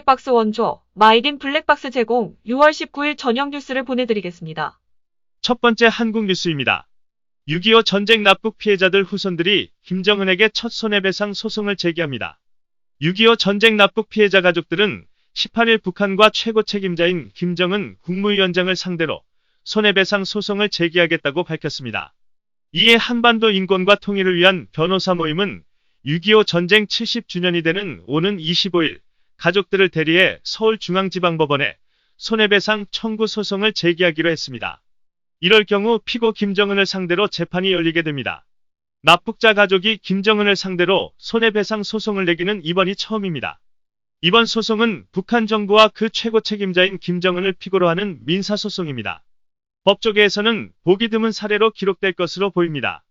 블랙박스 원조, 마이딘 블랙박스 제공 6월 19일 저녁 뉴스를 보내드리겠습니다. 첫 번째 한국 뉴스입니다. 6.25 전쟁 납북 피해자들 후손들이 김정은에게 첫 손해배상 소송을 제기합니다. 6.25 전쟁 납북 피해자 가족들은 18일 북한과 최고 책임자인 김정은 국무위원장을 상대로 손해배상 소송을 제기하겠다고 밝혔습니다. 이에 한반도 인권과 통일을 위한 변호사 모임은 6.25 전쟁 70주년이 되는 오는 25일 가족들을 대리해 서울중앙지방법원에 손해배상 청구 소송을 제기하기로 했습니다. 이럴 경우 피고 김정은을 상대로 재판이 열리게 됩니다. 납북자 가족이 김정은을 상대로 손해배상 소송을 내기는 이번이 처음입니다. 이번 소송은 북한 정부와 그 최고 책임자인 김정은을 피고로 하는 민사소송입니다. 법조계에서는 보기 드문 사례로 기록될 것으로 보입니다.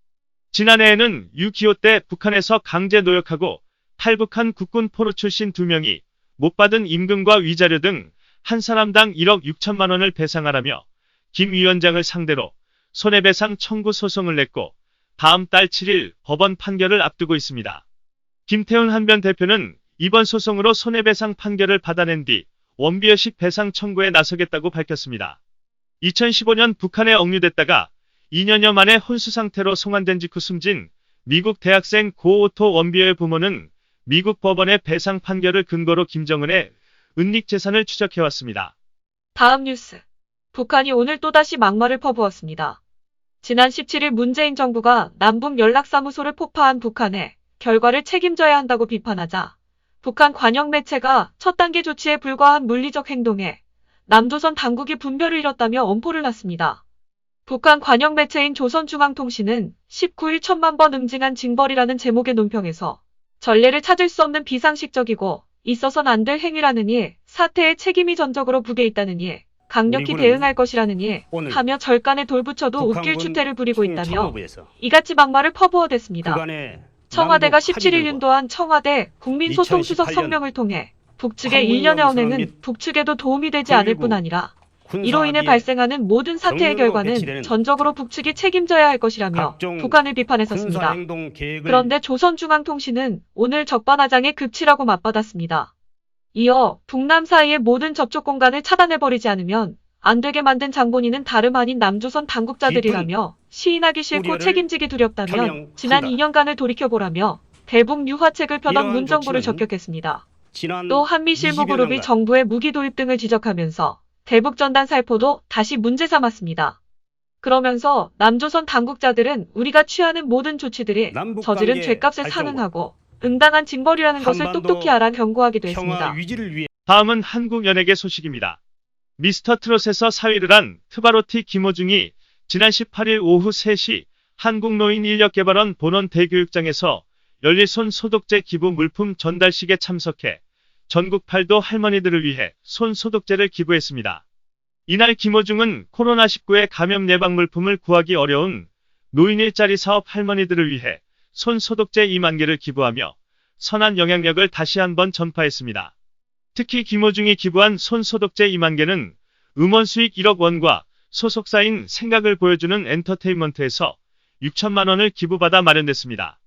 지난해에는 6.25 때 북한에서 강제 노역하고 탈북한 국군 포로 출신 2명이 못 받은 임금과 위자료 등 한 사람당 1억 6천만 원을 배상하라며 김 위원장을 상대로 손해배상 청구 소송을 냈고 다음 달 7일 법원 판결을 앞두고 있습니다. 김태훈 한변 대표는 이번 소송으로 손해배상 판결을 받아낸 뒤 원비어식 배상 청구에 나서겠다고 밝혔습니다. 2015년 북한에 억류됐다가 2년여 만에 혼수 상태로 송환된 직후 숨진 미국 대학생 고오토 원비어의 부모는 미국 법원의 배상 판결을 근거로 김정은의 은닉 재산을 추적해왔습니다. 다음 뉴스. 북한이 오늘 또다시 막말을 퍼부었습니다. 지난 17일 문재인 정부가 남북 연락사무소를 폭파한 북한의 결과를 책임져야 한다고 비판하자 북한 관영 매체가 첫 단계 조치에 불과한 물리적 행동에 남조선 당국이 분별을 잃었다며 엄포를 놨습니다. 북한 관영 매체인 조선중앙통신은 19일 1000만 번 응징한 징벌이라는 제목의 논평에서 전례를 찾을 수 없는 비상식적이고 있어선 안 될 행위라느니 사태의 책임이 전적으로 북에 있다느니 강력히 대응할 것이라느니 하며 절간에 돌붙여도 웃길 추태를 부리고 있다며 이같이 막말을 퍼부어댔습니다. 청와대가 17일 윤도한 청와대 국민소통수석 성명을 통해 북측의 일련의 언행은 북측에도 도움이 되지 않을 뿐 아니라 이로 인해 발생하는 모든 사태의 결과는 전적으로 북측이 책임져야 할 것이라며 북한을 비판했었습니다. 그런데 조선중앙통신은 오늘 적반하장의 극치라고 맞받았습니다. 이어 북남 사이의 모든 접촉 공간을 차단해버리지 않으면 안 되게 만든 장본인은 다름 아닌 남조선 당국자들이라며 시인하기 싫고 책임지기 두렵다면 지난 2년간을 돌이켜보라며 대북 유화책을 펴던 문정부를 적격했습니다. 또 한미실무그룹이 정부의 무기 도입 등을 지적하면서 대북전단 살포도 다시 문제 삼았습니다. 그러면서 남조선 당국자들은 우리가 취하는 모든 조치들이 저지른 죄값에 상응하고 응당한 징벌이라는 것을 똑똑히 알아 경고하기도 했습니다. 다음은 한국 연예계 소식입니다. 미스터 트롯에서 4위를 한 트바로티 김호중이 지난 18일 오후 3시 한국노인인력개발원 본원 대교육장에서 열릴 손 소독제 기부 물품 전달식에 참석해 전국 팔도 할머니들을 위해 손 소독제를 기부했습니다. 이날 김호중은 코로나19의 감염 예방 물품을 구하기 어려운 노인 일자리 사업 할머니들을 위해 손 소독제 2만 개를 기부하며 선한 영향력을 다시 한번 전파했습니다. 특히 김호중이 기부한 손 소독제 2만 개는 음원 수익 1억 원과 소속사인 생각을 보여주는 엔터테인먼트에서 6천만 원을 기부받아 마련됐습니다.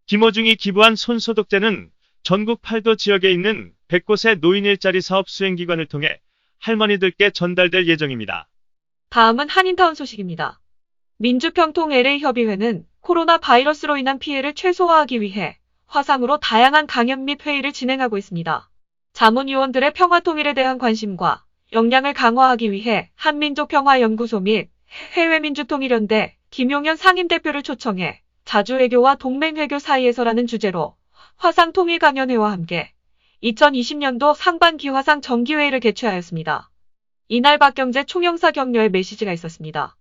김호중이 기부한 손 소독제는 전국 8도 지역에 있는 100곳의 노인 일자리 사업 수행기관을 통해 할머니들께 전달될 예정입니다. 다음은 한인타운 소식입니다. 민주평통 LA협의회는 코로나 바이러스로 인한 피해를 최소화하기 위해 화상으로 다양한 강연 및 회의를 진행하고 있습니다. 자문위원들의 평화통일에 대한 관심과 역량을 강화하기 위해 한민족평화연구소 및 해외민주통일연대 김용현 상임대표를 초청해 자주외교와 동맹외교 사이에서라는 주제로 화상통일 강연회와 함께 2020년도 상반기 화상 정기회의를 개최하였습니다. 이날 박경재 총영사 격려의 메시지가 있었습니다.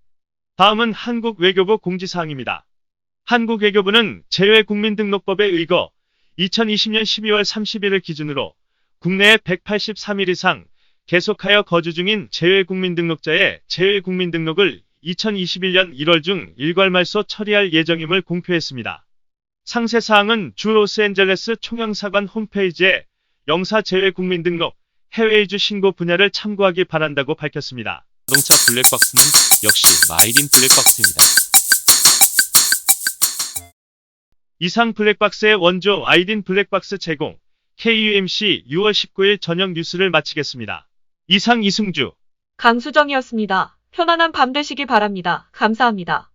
다음은 한국 외교부 공지사항입니다. 한국 외교부는 재외국민등록법에 의거 2020년 12월 30일을 기준으로 국내에 183일 이상 계속하여 거주 중인 재외국민등록자의 재외국민등록을 2021년 1월 중 일괄 말소 처리할 예정임을 공표했습니다. 상세 사항은 주 로스앤젤레스 총영사관 홈페이지에 영사 재외국민등록, 해외 이주 신고 분야를 참고하기 바란다고 밝혔습니다. 자동차 블랙박스는 역시 마이딘 블랙박스입니다. 이상 블랙박스의 원조 아이딘 블랙박스 제공, KUMC 6월 19일 저녁 뉴스를 마치겠습니다. 이상 이승주. 강수정이었습니다. 편안한 밤 되시기 바랍니다. 감사합니다.